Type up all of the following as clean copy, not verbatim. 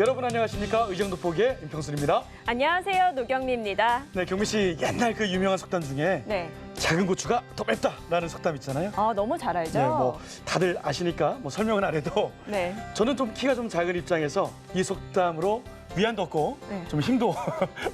여러분 안녕하십니까? 의정도포기의 임평순입니다. 안녕하세요, 노경미입니다. 네, 경미 씨 옛날 그 유명한 속담 중에 네. 작은 고추가 더 맵다라는 속담 있잖아요. 아, 너무 잘 알죠? 네, 뭐 다들 아시니까 뭐 설명은 안 해도 네. 저는 좀 키가 좀 작은 입장에서 이 속담으로 위안도 얻고 네. 좀 힘도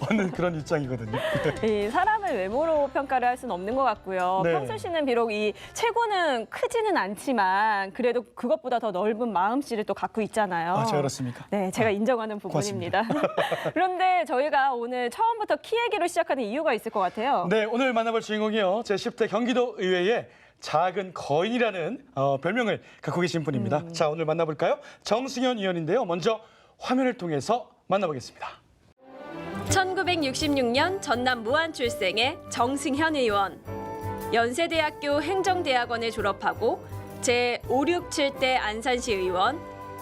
얻는 그런 입장이거든요. 이 사람을 외모로 평가를 할 수는 없는 것 같고요. 네. 평순 씨는 비록 이 체구는 크지는 않지만 그래도 그것보다 더 넓은 마음씨를 또 갖고 있잖아요. 아, 제가 그렇습니까? 네, 제가 인정하는 부분입니다. 그런데 저희가 오늘 처음부터 키 얘기로 시작하는 이유가 있을 것 같아요. 네, 오늘 만나볼 주인공이요. 제10대 경기도 의회의 작은 거인이라는 별명을 갖고 계신 분입니다. 자, 오늘 만나볼까요? 정승현 의원인데요. 먼저 화면을 통해서 만나보겠습니다. 1966년 전남 무안 출생의 정승현 의원. 연세대학교 행정대학원을 졸업하고 제567대 안산시 의원,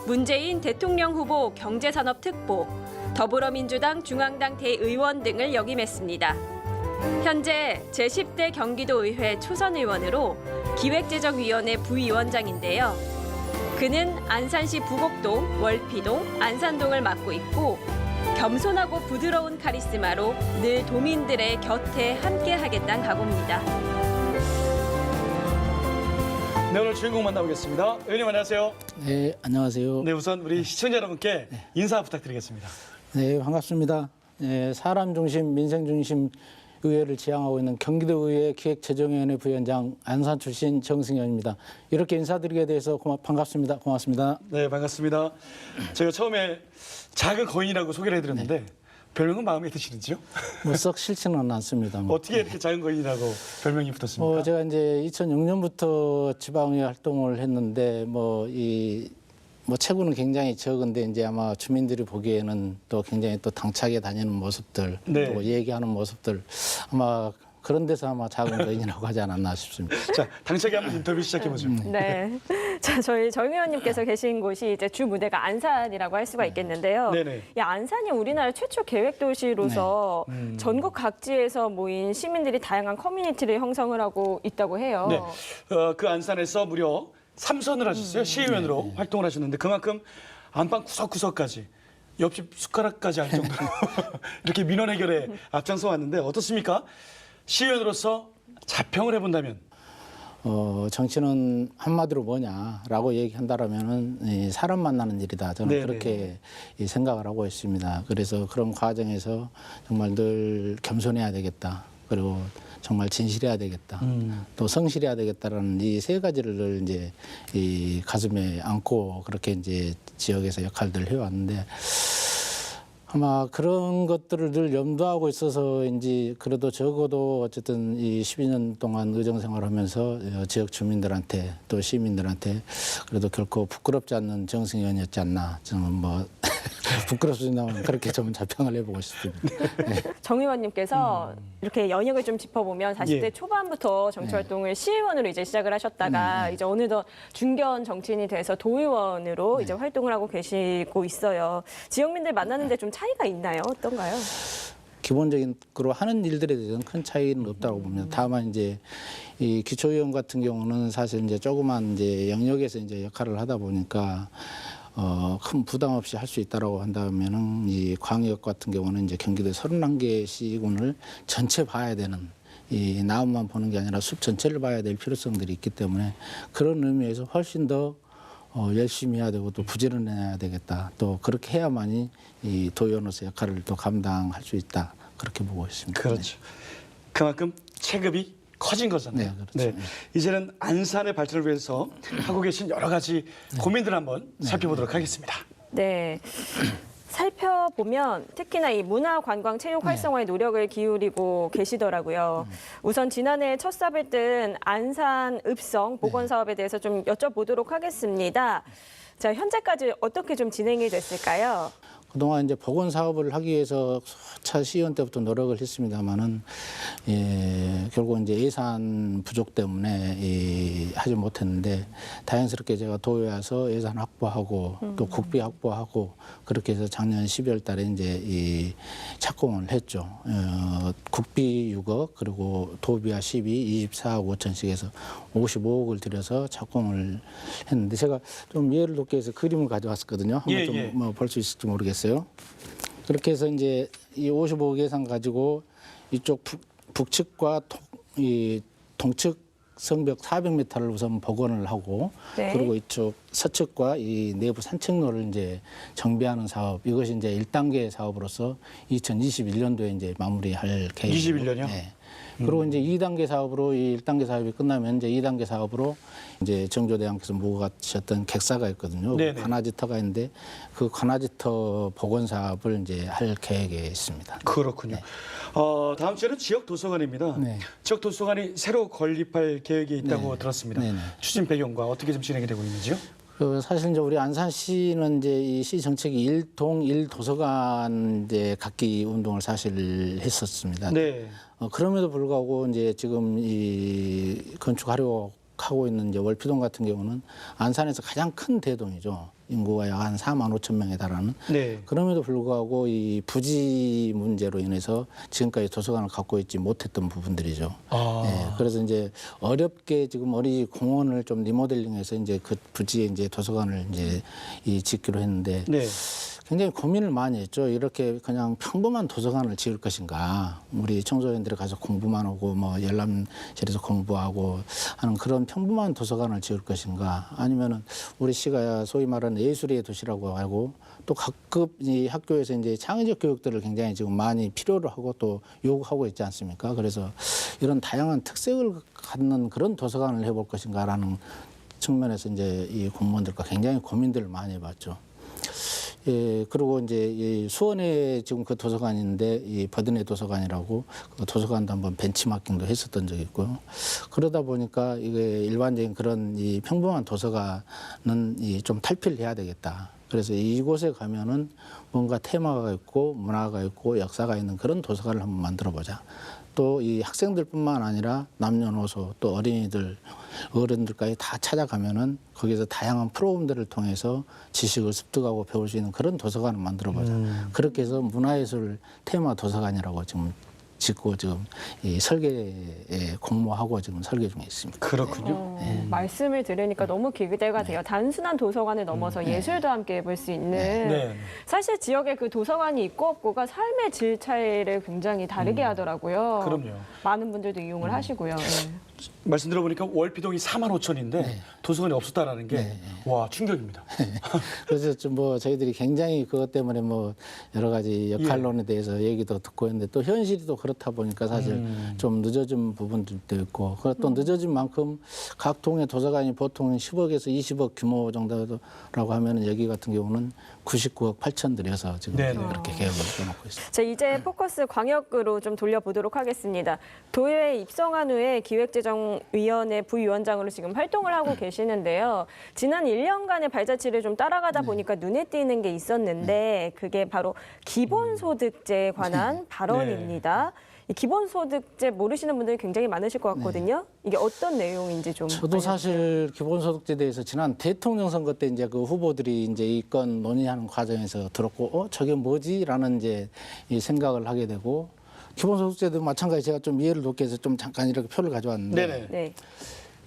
문재인 대통령 후보 경제산업특보, 더불어민주당 중앙당 대의원 등을 역임했습니다. 현재 제10대 경기도의회 초선의원으로 기획재정위원회 부위원장인데요. 그는 안산시 부곡동, 월피동, 안산동을 맡고 있고 겸손하고 부드러운 카리스마로 늘 도민들의 곁에 함께하겠다는 각오입니다. 네, 오늘 주인공 만나보겠습니다. 의원님 안녕하세요. 네, 안녕하세요. 네, 우선 우리 시청자 여러분께 인사 부탁드리겠습니다. 네, 반갑습니다. 네, 사람 중심, 민생 중심 의회를 지향하고 있는 경기도의회 기획재정위원회 부위원장 안산 출신 정승현입니다. 이렇게 인사드리게 돼서 반갑습니다. 고맙습니다. 네, 반갑습니다. 제가 처음에 작은 거인이라고 소개를 해드렸는데 별명은 마음에 드시는지요? 뭐 썩 싫지는 않습니다. 어떻게 이렇게 작은 거인이라고 별명이 붙었습니까? 제가 이제 2006년부터 지방의회 활동을 했는데 체구는 굉장히 적은데 이제 아마 주민들이 보기에는 또 굉장히 또 당차게 다니는 모습들, 네. 또 얘기하는 모습들 아마 그런 데서 아마 작은 거인이라고 하지 않았나 싶습니다. 자, 당차게 한번 인터뷰 시작해보죠. 네. 자, 저희 정 의원님께서 계신 곳이 이제 주 무대가 안산이라고 할 수가 있겠는데요. 네네. 이 안산이 우리나라 최초 계획 도시로서 전국 각지에서 모인 시민들이 다양한 커뮤니티를 형성을 하고 있다고 해요. 네, 그 안산에서 무려 3선을 하셨어요. 시의원으로 활동을 하셨는데 그만큼 안방 구석구석까지 옆집 숟가락까지 할 정도로 이렇게 민원 해결에 앞장서 왔는데 어떻습니까? 시의원으로서 자평을 해본다면? 정치는 한마디로 뭐냐라고 얘기한다라면은 사람 만나는 일이다. 저는 네네. 그렇게 생각을 하고 있습니다. 그래서 그런 과정에서 정말 늘 겸손해야 되겠다. 그리고 정말 진실해야 되겠다. 또 성실해야 되겠다라는 이 세 가지를 늘 이제 이 가슴에 안고 그렇게 이제 지역에서 역할들을 해왔는데 아마 그런 것들을 늘 염두하고 있어서인지 그래도 적어도 어쨌든 이 12년 동안 의정 생활을 하면서 지역 주민들한테 또 시민들한테 그래도 결코 부끄럽지 않는 정승현이었지 않나. 저는 뭐 부끄럽습니다만 그렇게 좀 자평을 해보고 싶습니다. 네. 정 의원님께서 이렇게 연역을 좀 짚어보면 40대 예. 초반부터 정치활동을 시의원으로 이제 시작을 하셨다가 이제 어느덧 중견 정치인이 돼서 도의원으로 이제 활동을 하고 계시고 있어요. 지역민들 만나는데 좀 차이가 있나요? 어떤가요? 기본적으로 하는 일들에 대해서는 큰 차이는 없다고 봅니다. 다만 이제 이 기초의원 같은 경우는 사실 이제 조그만 이제 영역에서 이제 역할을 하다 보니까 큰 부담 없이 할 수 있다라고 한다면은 이 광역 같은 경우는 이제 경기도 31개 시군을 전체 봐야 되는 이 나무만 보는 게 아니라 숲 전체를 봐야 될 필요성들이 있기 때문에 그런 의미에서 훨씬 더 열심히 해야 되고 또 부지런해야 되겠다. 또 그렇게 해야만이 이 도의원으로서 역할을 또 감당할 수 있다. 그렇게 보고 있습니다. 그렇죠. 그만큼 체급이 커진 거잖아요. 네, 그렇죠. 이제는 안산의 발전을 위해서 하고 계신 여러 가지 고민들 한번 살펴보도록 하겠습니다. 네. 살펴보면 특히나 이 문화, 관광, 체육 활성화에 노력을 기울이고 계시더라고요. 우선 지난해 첫 삽을 뜬 안산 읍성 복원 사업에 대해서 좀 여쭤보도록 하겠습니다. 자, 현재까지 어떻게 좀 진행이 됐을까요? 그동안 이제 복원 사업을 하기 위해서 차 시의원 때부터 노력을 했습니다만은 결국 이제 예산 부족 때문에 하지 못했는데 다행스럽게 제가 도에 와서 예산 확보하고 또 국비 확보하고 그렇게 해서 작년 12월 달에 이제 이 착공을 했죠. 국비 6억 그리고 도비와 12, 24억 5천씩 해서 55억을 들여서 착공을 했는데 제가 좀 이해를 돕기 위해서 그림을 가져왔었거든요. 한번 좀 뭐 볼 수 있을지 모르겠어요. 그렇게 해서 이제 이 55억 예산 가지고 이쪽 북측과 이 동측 성벽 400m를 우선 복원을 하고 네. 그리고 이쪽 서측과 이 내부 산책로를 이제 정비하는 사업 이것이 이제 1단계 사업으로서 2021년도에 이제 마무리할 계획입니다. 21년이요? 네. 그리고 이제 2단계 사업으로 이 1단계 사업이 끝나면 이제 2단계 사업으로 이제 정조대왕께서 모고 가셨던 객사가 있거든요. 네네. 관아지터가 있는데 그 관아지터 복원 사업을 이제 할 계획에 있습니다. 그렇군요. 다음 주에는 지역 도서관입니다. 네. 지역 도서관이 새로 건립할 계획이 있다고 네. 들었습니다. 네네. 추진 배경과 어떻게 좀 진행이 되고 있는지요? 사실 이제 우리 안산시는 이제 이 시 정책이 일동 일 도서관 이제 갖기 운동을 사실 했었습니다. 네. 그럼에도 불구하고 이제 지금 이 건축하려고 하고 있는 이제 월피동 같은 경우는 안산에서 가장 큰 대동이죠. 인구가 약 한 4만 5천 명에 달하는. 네. 그럼에도 불구하고 이 부지 문제로 인해서 지금까지 도서관을 갖고 있지 못했던 부분들이죠. 네, 그래서 이제 어렵게 지금 어린이 공원을 좀 리모델링해서 이제 그 부지에 이제 도서관을 이제 짓기로 했는데 네. 굉장히 고민을 많이 했죠. 이렇게 그냥 평범한 도서관을 지을 것인가. 우리 청소년들이 가서 공부만 하고 뭐 열람실에서 공부하고 하는 그런 평범한 도서관을 지을 것인가. 아니면은 우리 시가 소위 말하는 예술의 도시라고 하고 또 각급 이 학교에서 이제 창의적 교육들을 굉장히 지금 많이 필요로 하고 또 요구하고 있지 않습니까? 그래서 이런 다양한 특색을 갖는 그런 도서관을 해볼 것인가라는 측면에서 이제 이 공무원들과 굉장히 고민들을 많이 해봤죠. 예, 그리고 이제 이 수원에 지금 그 도서관인데 이 버드네 도서관이라고 그 도서관도 한번 벤치마킹도 했었던 적이 있고요. 그러다 보니까 이게 일반적인 그런 이 평범한 도서관은 좀 탈피를 해야 되겠다. 그래서 이곳에 가면은 뭔가 테마가 있고 문화가 있고 역사가 있는 그런 도서관을 한번 만들어 보자. 또 이 학생들뿐만 아니라 남녀노소 또 어린이들 어른들까지 다 찾아가면은 거기서 다양한 프로그램들을 통해서 지식을 습득하고 배울 수 있는 그런 도서관을 만들어 보자. 그렇게 해서 문화예술 테마 도서관이라고 지금 짓고 지금 이 설계에 공모하고 지금 설계 중에 있습니다. 그렇군요. 말씀을 들으니까 너무 기대가 돼요. 단순한 도서관을 넘어서 예술도 함께 해볼 수 있는. 네. 사실 지역에 그 도서관이 있고 없고가 삶의 질 차이를 굉장히 다르게 하더라고요. 그럼요. 많은 분들도 이용을 하시고요. 네. 말씀 들어보니까 월피동이 4만 5천인데 도서관이 없었다라는 게 와 충격입니다. 그래서 좀 뭐 저희들이 굉장히 그것 때문에 뭐 여러 가지 역할론에 대해서 얘기도 듣고 했는데 또 현실이 또 그렇다 보니까 사실 좀 늦어진 부분들도 있고 또 늦어진 만큼 각 동의 도서관이 보통 10억에서 20억 규모 정도라고 하면은 여기 같은 경우는 99억 8천 들여서 지금 네네. 그렇게 계획을 해놓고 있습니다. 자, 이제 포커스 광역으로 좀 돌려보도록 하겠습니다. 도의회에 입성한 후에 기획재정위원회 부위원장으로 지금 활동을 하고 계시는데요. 지난 1년간의 발자취를 좀 따라가다 보니까 눈에 띄는 게 있었는데 그게 바로 기본소득제에 관한 발언입니다. 이 기본소득제 모르시는 분들이 굉장히 많으실 것 같거든요. 이게 어떤 내용인지 좀. 저도 사실 기본소득제에 대해서 지난 대통령 선거 때 이제 그 후보들이 이제 이 건 논의하는 과정에서 들었고, 저게 뭐지라는 이제 이 생각을 하게 되고, 기본소득제도 마찬가지 제가 좀 이해를 돕기 위해서 좀 잠깐 이렇게 표를 가져왔는데, 네네. 네.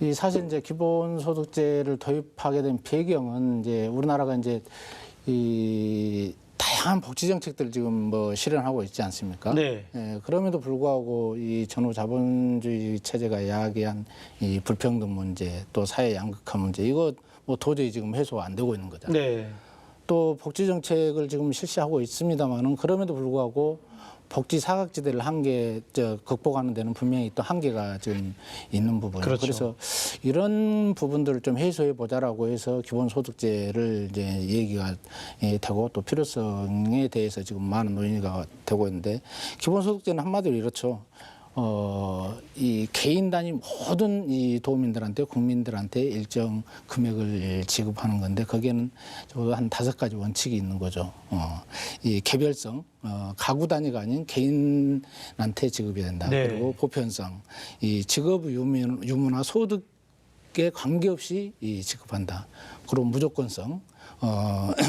이 사실 이제 기본소득제를 도입하게 된 배경은 이제 우리나라가 이제 이 다양한 복지 정책들을 지금 뭐 실현하고 있지 않습니까? 네. 예, 그럼에도 불구하고 이 전후 자본주의 체제가 야기한 이 불평등 문제, 또 사회 양극화 문제, 이거 뭐 도저히 지금 해소 안 되고 있는 거잖아요. 네. 또 복지 정책을 지금 실시하고 있습니다만은 그럼에도 불구하고 복지 사각지대를 극복하는 데는 분명히 또 한계가 지금 있는 부분이에요. 그렇죠. 그래서 이런 부분들을 좀 해소해 보자라고 해서 기본소득제를 이제 얘기가 되고 또 필요성에 대해서 지금 많은 논의가 되고 있는데 기본소득제는 한마디로 이렇죠. 이 개인 단위 모든 이 도민들한테 국민들한테 일정 금액을 지급하는 건데 거기에는 한 5가지 원칙이 있는 거죠. 이 개별성, 가구 단위가 아닌 개인한테 지급이 된다. 네. 그리고 보편성, 이 직업 유무나 소득에 관계없이 이 지급한다. 그리고 무조건성.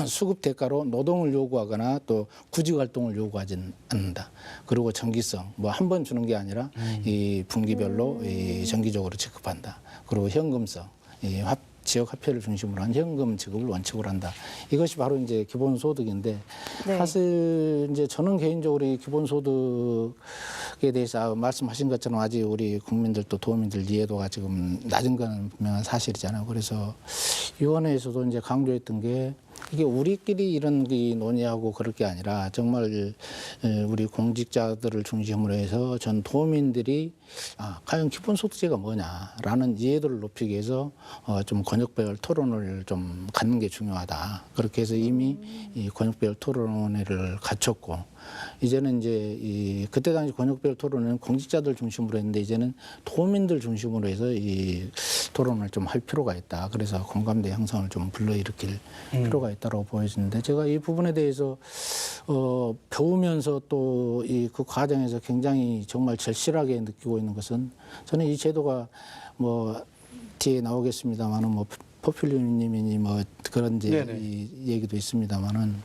수급 대가로 노동을 요구하거나 또 구직 활동을 요구하지는 않는다. 그리고 정기성, 뭐 한 번 주는 게 아니라 이 분기별로 이 정기적으로 지급한다. 그리고 현금성, 이 지역 화폐를 중심으로 한 현금 지급을 원칙으로 한다. 이것이 바로 이제 기본소득인데 네. 사실 이제 저는 개인적으로 이 기본소득에 대해서 말씀하신 것처럼 아직 우리 국민들 또 도민들 이해도가 지금 낮은 건 분명한 사실이잖아요. 그래서 위원회에서도 이제 강조했던 게 이게 우리끼리 이런 게 논의하고 그럴 게 아니라 정말 우리 공직자들을 중심으로 해서 전 도민들이 과연 기본소득제가 뭐냐라는 이해도를 높이기 위해서 좀 권역별 토론을 좀 갖는 게 중요하다. 그렇게 해서 이미 이 권역별 토론회를 갖췄고 이제는 이제 그때 당시 권역별 토론회는 공직자들 중심으로 했는데 이제는 도민들 중심으로 해서 이 토론을 좀 할 필요가 있다. 그래서 공감대 형성을 좀 불러일으킬 필요가 있다고 보여지는데 제가 이 부분에 대해서 배우면서 또 그 과정에서 굉장히 정말 절실하게 느끼고 있는 것은 저는 이 제도가 뭐 뒤에 나오겠습니다만은 뭐 포퓰리즘이니 뭐 그런 이제 이 얘기도 있습니다만은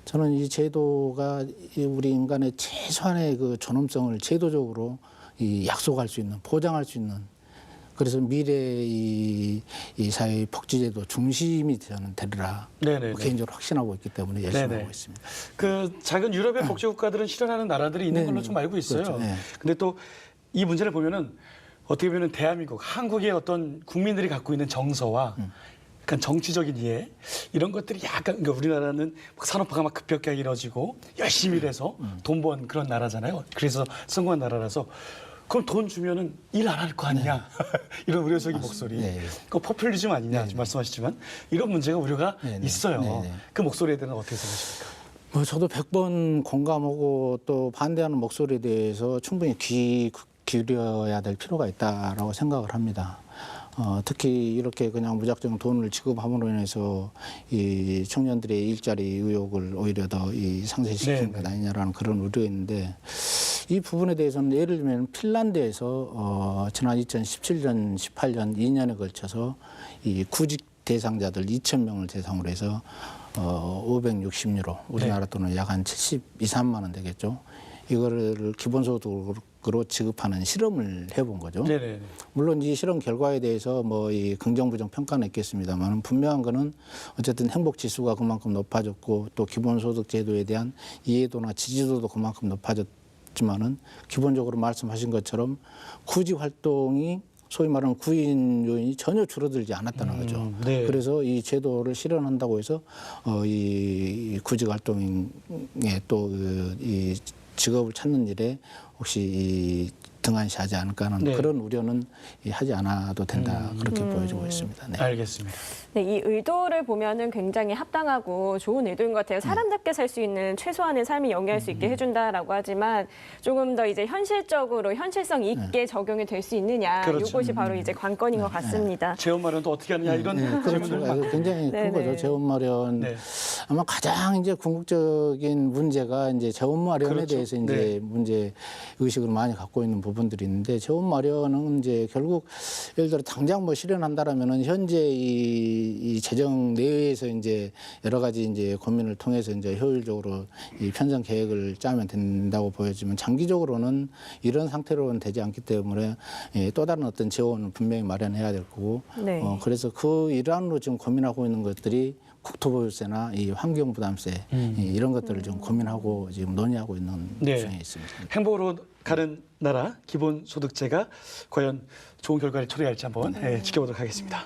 저는 이 제도가 우리 인간의 최소한의 그 존엄성을 제도적으로 이 약속할 수 있는 보장할 수 있는 그래서 미래의 이 사회 복지제도 중심이 저는 되리라 개인적으로 확신하고 있기 때문에 열심히 하고 있습니다. 그 작은 유럽의 복지국가들은 실현하는 나라들이 있는 걸로 좀 알고 있어요. 그렇죠. 네. 근데 또 이 문제를 보면은 어떻게 보면 대한민국, 한국의 어떤 국민들이 갖고 있는 정서와 약간 정치적인 이해 이런 것들이 약간 그러니까 우리나라는 막 산업화가 막 급격하게 이루어지고 열심히 일해서 돈 번 그런 나라잖아요. 그래서 성공한 나라라서 그럼 돈 주면은 일 안 할 거 아니냐 이런 우려적인 목소리. 네. 그 포퓰리즘 아니냐 말씀하시지만 이런 문제가 우려가 있어요. 그 목소리에 대해서 어떻게 생각하십니까? 뭐 저도 100번 공감하고 또 반대하는 목소리에 대해서 충분히 귀 기울여야 될 필요가 있다라고 생각을 합니다. 특히 이렇게 그냥 무작정 돈을 지급함으로 인해서 이 청년들의 일자리 의욕을 오히려 더 이 상쇄시키는 것 아니냐라는 그런 우려인데 이 부분에 대해서는 예를 들면 핀란드에서 지난 2017년, 18년 2년에 걸쳐서 이 구직 대상자들 2,000명을 대상으로 해서 560유로 우리나라 돈은 약 한 72, 3만 원 되겠죠. 이거를 기본소득으로 지급하는 실험을 해본 거죠. 네네. 물론 이 실험 결과에 대해서 뭐 이 긍정 부정 평가는 있겠습니다만 분명한 거는 어쨌든 행복 지수가 그만큼 높아졌고 또 기본소득 제도에 대한 이해도나 지지도도 그만큼 높아졌지만은 기본적으로 말씀하신 것처럼 구직 활동이 소위 말하는 구인 요인이 전혀 줄어들지 않았다는 거죠. 네. 그래서 이 제도를 실현한다고 해서 이 구직 활동에 또 이 직업을 찾는 일에 혹시 이 등한시하지 않을까 하는 그런 우려는 하지 않아도 된다 그렇게 보여지고 있습니다. 네. 알겠습니다. 네, 이 의도를 보면은 굉장히 합당하고 좋은 의도인 것 같아요. 사람답게 살 수 있는 최소한의 삶을 영위할 수 있게 해준다라고 하지만 조금 더 이제 현실적으로 현실성 있게 적용이 될 수 있느냐 이것이 바로 이제 관건인 것 같습니다. 재원 마련도 어떻게 하느냐 이런 질문들 그렇죠. 굉장히 큰 거죠. 재원 마련 아마 가장 이제 궁극적인 문제가 이제 재원 마련에 대해서 이제 문제 의식을 많이 갖고 있는 부분들이 있는데 재원 마련은 이제 결국 예를 들어 당장 뭐 실현한다라면은 현재 이 재정 내에서 이제 여러 가지 이제 고민을 통해서 이제 효율적으로 이 편성 계획을 짜면 된다고 보여지면 장기적으로는 이런 상태로는 되지 않기 때문에 또 다른 어떤 재원을 분명히 마련해야 될 거고 그래서 그 일환으로 지금 고민하고 있는 것들이 국토보유세나 이 환경부담세 이런 것들을 좀 고민하고 지금 논의하고 있는 중에 있습니다. 행복으로 가는 나라 기본소득제가 과연 좋은 결과를 초래할지 한번 지켜보도록 하겠습니다.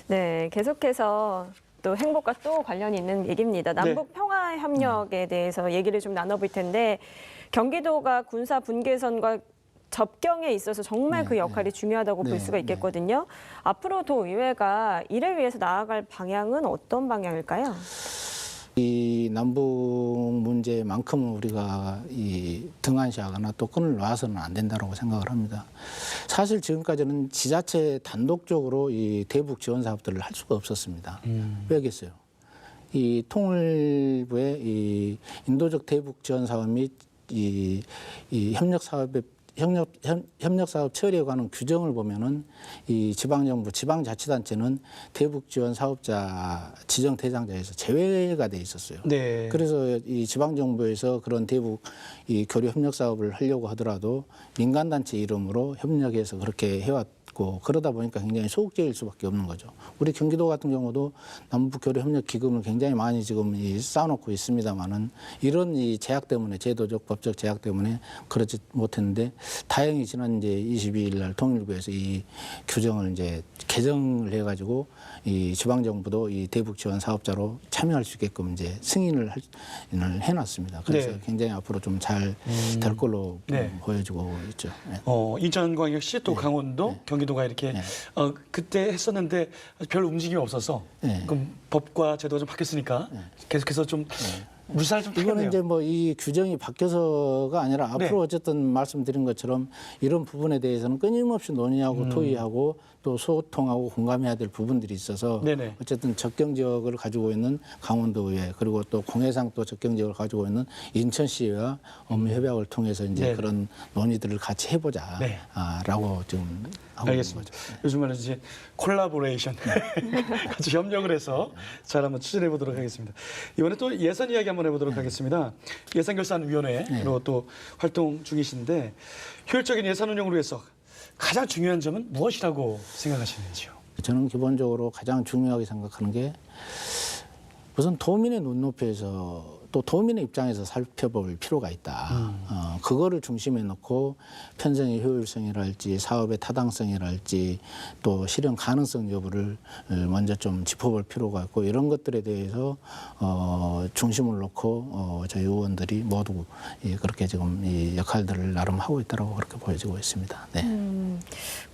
네, 계속해서 또 행복과 또 관련이 있는 얘기입니다. 남북 평화 협력에 대해서 얘기를 좀 나눠볼 텐데 경기도가 군사 분계선과 접경에 있어서 정말 그 역할이 중요하다고 볼 수가 있겠거든요. 앞으로 도의회가 이를 위해서 나아갈 방향은 어떤 방향일까요? 이 남북 문제만큼은 우리가 이 등한시하거나 또 끈을 놔서는 안 된다고 생각을 합니다. 사실 지금까지는 지자체 단독적으로 이 대북 지원 사업들을 할 수가 없었습니다. 왜겠어요? 이 통일부의 이 인도적 대북 지원 사업 및 이 협력 사업 처리에 관한 규정을 보면은 이 지방정부, 지방자치단체는 대북 지원 사업자 지정 대상자에서 제외가 돼 있었어요. 네. 그래서 이 지방정부에서 그런 대북 이 교류 협력 사업을 하려고 하더라도 민간단체 이름으로 협력해서 그렇게 해왔고 그러다 보니까 굉장히 소극적일 수밖에 없는 거죠. 우리 경기도 같은 경우도 남북 교류 협력 기금을 굉장히 많이 지금 쌓아놓고 있습니다만은 이런 이 제약 때문에 제도적 법적 제약 때문에 그렇지 못했는데 다행히 지난 이제 22일 날 통일부에서 이 규정을 이제 개정을 해가지고 이 지방정부도 이 대북 지원 사업자로 참여할 수 있게끔 이제 승인을 해놨습니다. 그래서 네. 굉장히 앞으로 좀 잘 될 걸로 네. 보여지고 있죠. 네. 인천광역시 또 강원도, 경기도가 이렇게 그때 했었는데 별 움직임이 없어서 네. 그럼 법과 제도가 좀 바뀌었으니까 계속해서 좀 물살을 좀 이거는 타겠네요. 이제 뭐 이 규정이 바뀌어서가 아니라 앞으로 네. 어쨌든 말씀드린 것처럼 이런 부분에 대해서는 끊임없이 논의하고 토의하고 또 소통하고 공감해야 될 부분들이 있어서 네네. 어쨌든 접경 지역을 가지고 있는 강원도의회 그리고 또 공해상 또 접경 지역을 가지고 있는 인천시와 업무 협약을 통해서 이제 네네. 그런 논의들을 같이 해보자 네. 라고 지금 하고 알겠습니다. 있는 거죠. 요즘 말로 이제 콜라보레이션 같이 협력을 해서 잘 한번 추진해 보도록 하겠습니다. 이번에 또 예산 이야기 한번 해보도록 하겠습니다. 예산결산위원회로 또 활동 중이신데 효율적인 예산 운영을 위해서 가장 중요한 점은 무엇이라고 생각하시는지요? 저는 기본적으로 가장 중요하게 생각하는 게 우선 도민의 눈높이에서 또 도민의 입장에서 살펴볼 필요가 있다. 그거를 중심에 놓고 편성의 효율성이랄지 사업의 타당성이랄지 또 실현 가능성 여부를 먼저 좀 짚어볼 필요가 있고 이런 것들에 대해서 중심을 놓고 저희 의원들이 모두 그렇게 지금 이 역할들을 나름 하고 있다고 그렇게 보여지고 있습니다. 네.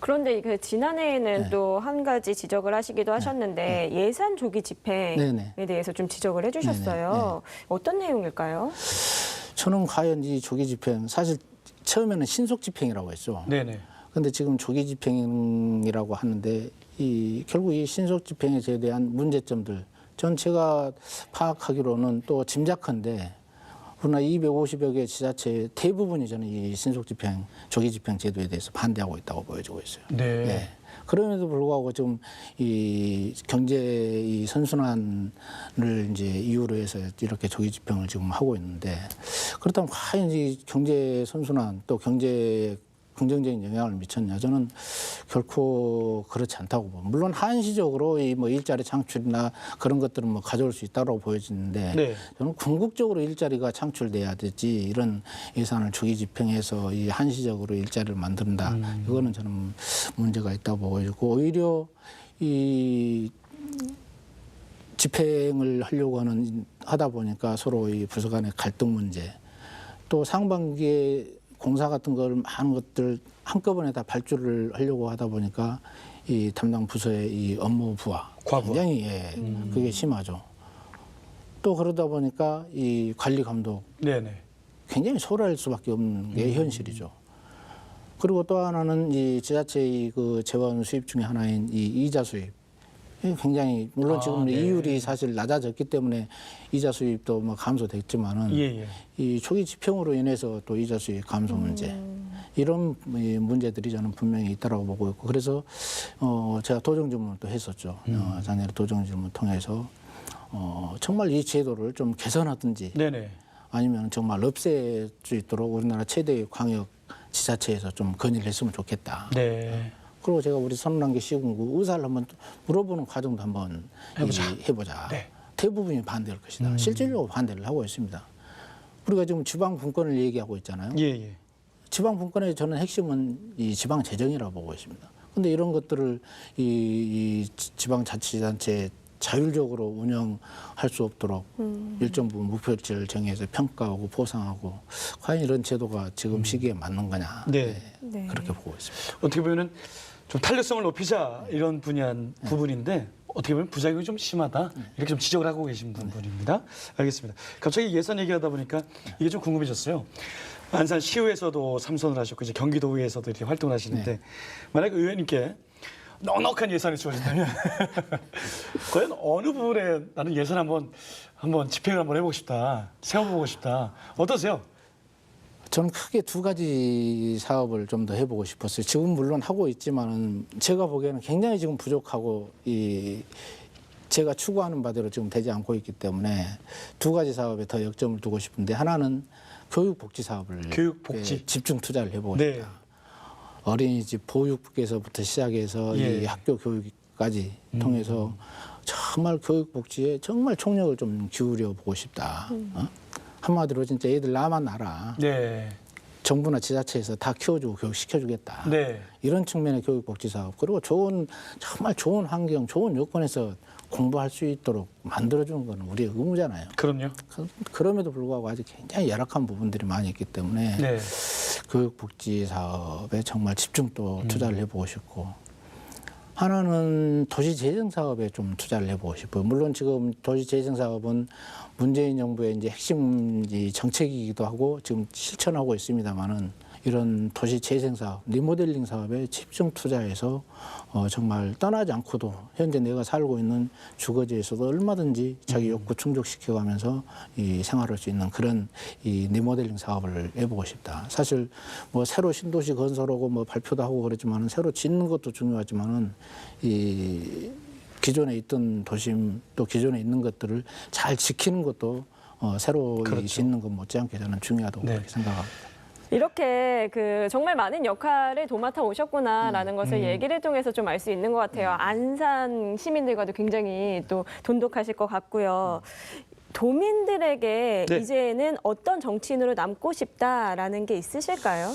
그런데 그 지난해에는 네. 또 한 가지 지적을 하시기도 하셨는데 예산 조기 집행에 네네. 대해서 좀 지적을 해주셨어요. 어떤 내용일까요? 저는 과연 이 조기 집행 사실 처음에는 신속 집행이라고 했죠. 네네. 근데 지금 조기 집행이라고 하는데 결국 이 신속 집행에 대한 문제점들 전 제가 파악하기로는 또 짐작컨대 우리나라 250여 개 지자체 대부분이 저는 이 신속 집행, 조기 집행 제도에 대해서 반대하고 있다고 보여지고 있어요. 네. 네. 그럼에도 불구하고 지금 이 경제 이 선순환을 이제 이유로 해서 이렇게 조기 집행을 지금 하고 있는데 그렇다면 과연 이 경제 선순환 또 경제에 긍정적인 영향을 미쳤냐? 저는 결코 그렇지 않다고 봅니다. 물론 한시적으로 이 뭐 일자리 창출이나 그런 것들은 뭐 가져올 수 있다고 보여지는데 네. 저는 궁극적으로 일자리가 창출돼야 되지 이런 예산을 조기 집행해서 이 한시적으로 일자리를 만든다. 이거는 저는 문제가 있다고 보여지고 오히려 이 집행을 하려고 하다 보니까 서로 이 부서 간의 갈등 문제 또 상반기에 공사 같은 걸 많은 것들 한꺼번에 다 발주를 하려고 하다 보니까 이 담당 부서의 이 업무 부하 과부하. 굉장히 그게 심하죠. 또 그러다 보니까 이 관리 감독 네네. 굉장히 소홀할 수밖에 없는 게 현실이죠. 그리고 또 하나는 이 지자체의 그 재원 수입 중에 하나인 이 이자 수입. 이게 굉장히 물론 지금 네. 이율이 사실 낮아졌기 때문에 이자 수입도 뭐 감소됐지만은 예. 이 초기 집행으로 인해서 또 이자 수입 감소 문제 이런 이 문제들이 저는 분명히 있다라고 보고 있고 그래서 제가 도정 질문을 또 했었죠. 작년에 도정 질문 통해서 정말 이 제도를 좀 개선하든지 네네. 아니면 정말 없앨 수 있도록 우리나라 최대의 광역 지자체에서 좀 건의를 했으면 좋겠다. 네. 그리고 제가 우리 선남기 시군구 의사를 한번 물어보는 과정도 한번 해보자. 네. 대부분이 반대할 것이다. 실질적으로 반대를 하고 있습니다. 우리가 지금 지방 분권을 얘기하고 있잖아요. 예. 지방 분권의 저는 핵심은 이 지방 재정이라고 보고 있습니다. 그런데 이런 것들을 이 지방자치단체 자율적으로 운영할 수 없도록 일정 부분 목표치를 정해서 평가하고 보상하고 과연 이런 제도가 지금 시기에 맞는 거냐. 네. 네. 그렇게 보고 있습니다. 어떻게 보면은 좀 탄력성을 높이자 이런 부분인데 어떻게 보면 부작용이 좀 심하다 이렇게 좀 지적을 하고 계신 분입니다. 알겠습니다. 갑자기 예산 얘기하다 보니까 이게 좀 궁금해졌어요. 안산시의회에서도 3선을 하셨고 이제 경기도의회에서도 이렇게 활동을 하시는데 만약 의원님께 넉넉한 예산이 주어진다면 과연 어느 부분에 나는 예산 한번 집행을 한번 해보고 싶다, 세워보고 싶다. 어떠세요? 저는 크게 두 가지 사업을 좀 더 해보고 싶었어요. 지금 물론 하고 있지만은 제가 보기에는 굉장히 지금 부족하고 제가 추구하는 바대로 지금 되지 않고 있기 때문에 두 가지 사업에 더 역점을 두고 싶은데 하나는 교육복지 사업을 교육복지. 집중 투자를 해보고 네. 싶다. 어린이집 보육에서부터 시작해서 예. 이 학교 교육까지 통해서 정말 교육복지에 정말 총력을 좀 기울여 보고 싶다. 한마디로 진짜 애들 나만 알아. 네. 정부나 지자체에서 다 키워주고 교육시켜주겠다. 네. 이런 측면의 교육복지 사업 그리고 정말 좋은 환경, 좋은 여건에서 공부할 수 있도록 만들어주는 것은 우리의 의무잖아요. 그럼요. 그럼에도 불구하고 아직 굉장히 열악한 부분들이 많이 있기 때문에 네. 교육복지 사업에 정말 집중 또 투자를 해보고 싶고 하나는 도시재생 사업에 좀 투자를 해보고 싶어요. 물론 지금 도시재생 사업은 문재인 정부의 이제 핵심 정책이기도 하고 지금 실천하고 있습니다만은 이런 도시재생 사업, 리모델링 사업에 집중 투자해서 정말 떠나지 않고도 현재 내가 살고 있는 주거지에서도 얼마든지 자기 욕구 충족시켜가면서 이 생활할 수 있는 그런 이 리모델링 사업을 해보고 싶다. 사실 뭐 새로 신도시 건설하고 뭐 발표도 하고 그랬지만은 새로 짓는 것도 중요하지만은 이 기존에 있던 도심 또 기존에 있는 것들을 잘 지키는 것도 새로 그렇죠. 짓는 것 못지않게 저는 중요하다고 네. 그렇게 생각합니다. 이렇게 정말 많은 역할을 도맡아 오셨구나라는 것을 얘기를 통해서 좀 알 수 있는 것 같아요. 안산 시민들과도 굉장히 또 돈독하실 것 같고요. 도민들에게 네. 이제는 어떤 정치인으로 남고 싶다라는 게 있으실까요?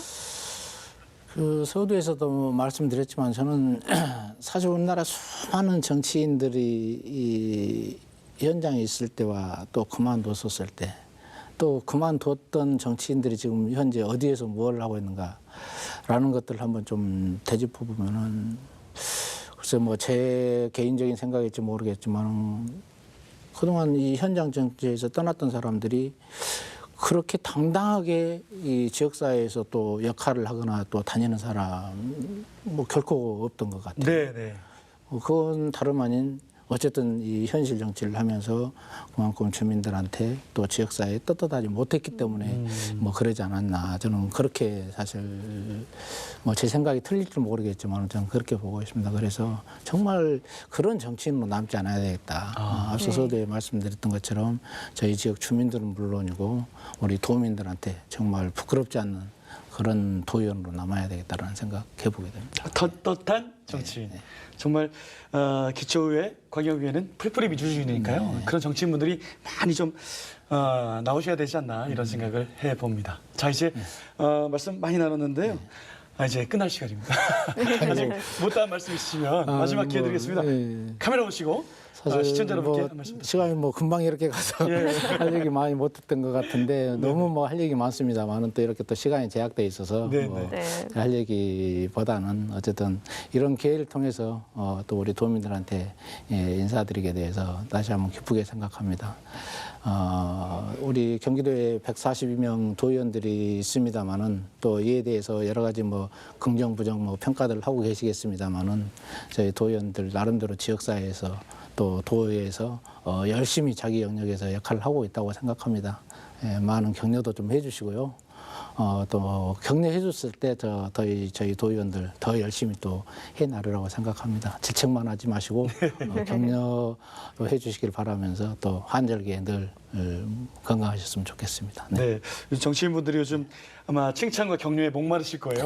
그 서두에서도 말씀드렸지만 저는 사실 우리나라 수많은 정치인들이 이 현장에 있을 때와 또 그만뒀었을 때 또 그만뒀던 정치인들이 지금 현재 어디에서 뭘 하고 있는가라는 것들을 한번 좀 되짚어 보면은 글쎄 뭐 제 개인적인 생각일지 모르겠지만 그동안 이 현장 정치에서 떠났던 사람들이 그렇게 당당하게 이 지역사회에서 또 역할을 하거나 또 다니는 사람 뭐 결코 없던 것 같아요. 네, 네. 그건 다름 아닌 어쨌든 이 현실 정치를 하면서 그만큼 주민들한테 또 지역사회에 떳떳하지 못했기 때문에 뭐 그러지 않았나. 저는 그렇게 사실 뭐 제 생각이 틀릴지 모르겠지만 저는 그렇게 보고 있습니다. 그래서 정말 그런 정치인으로 남지 않아야 되겠다. 앞서 서두에 말씀드렸던 것처럼 저희 지역 주민들은 물론이고 우리 도민들한테 정말 부끄럽지 않는 그런 도의원으로 남아야 되겠다라는 생각해 보게 됩니다. 떳떳한 정치인. 정말 기초의회, 광역의회는 풀뿌리 민주주의니까요. 그런 정치인분들이 많이 좀 나오셔야 되지 않나 이런 생각을 해봅니다. 자 이제 말씀 많이 나눴는데요. 이제 끝날 시간입니다. 아직 못다한 말씀 있으시면 마지막 기회 드리겠습니다. 카메라 보시고 시청자 여러분께 한 말씀. 시간이 뭐 금방 이렇게 가서 할 얘기 많이 못했던 것 같은데 너무 뭐 할 얘기 많습니다만은 또 이렇게 또 시간이 제약돼 있어서 네, 뭐 네. 할 얘기보다는 어쨌든 이런 기회를 통해서 또 우리 도민들한테 인사드리게 돼서 다시 한번 기쁘게 생각합니다. 우리 경기도에 142명 도의원들이 있습니다만은 또 이에 대해서 여러 가지 뭐 긍정 부정 뭐 평가들을 하고 계시겠습니다만은 저희 도의원들 나름대로 지역사회에서 또 도의회에서 열심히 자기 영역에서 역할을 하고 있다고 생각합니다. 많은 격려도 좀 해주시고요. 또 격려해 줬을 때 저희 도의원들 더 열심히 또 해나르라고 생각합니다. 질책만 하지 마시고 격려도 해 주시길 바라면서 또 환절기에 늘 건강하셨으면 좋겠습니다. 네. 정치인분들이 요즘 아마 칭찬과 격려에 목마르실 거예요.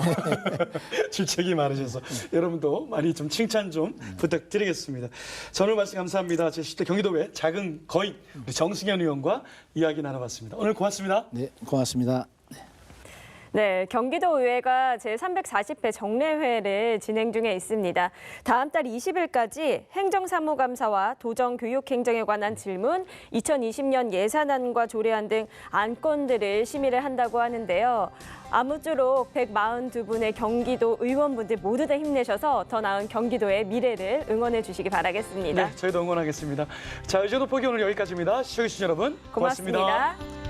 질책이 많으셔서 여러분도 많이 좀 칭찬 좀 부탁드리겠습니다. 자, 오늘 말씀 감사합니다. 제10대 경기도의 작은 거인 우리 정승현 의원과 이야기 나눠봤습니다. 오늘 고맙습니다. 네, 고맙습니다. 네, 경기도의회가 제340회 정례회를 진행 중에 있습니다. 다음 달 20일까지 행정사무감사와 도정교육행정에 관한 질문, 2020년 예산안과 조례안 등 안건들을 심의를 한다고 하는데요. 아무쪼록 142분의 경기도 의원분들 모두 다 힘내셔서 더 나은 경기도의 미래를 응원해 주시기 바라겠습니다. 네, 저희도 응원하겠습니다. 자, 의제도 포기 오늘 여기까지입니다. 시청해주신 여러분 고맙습니다.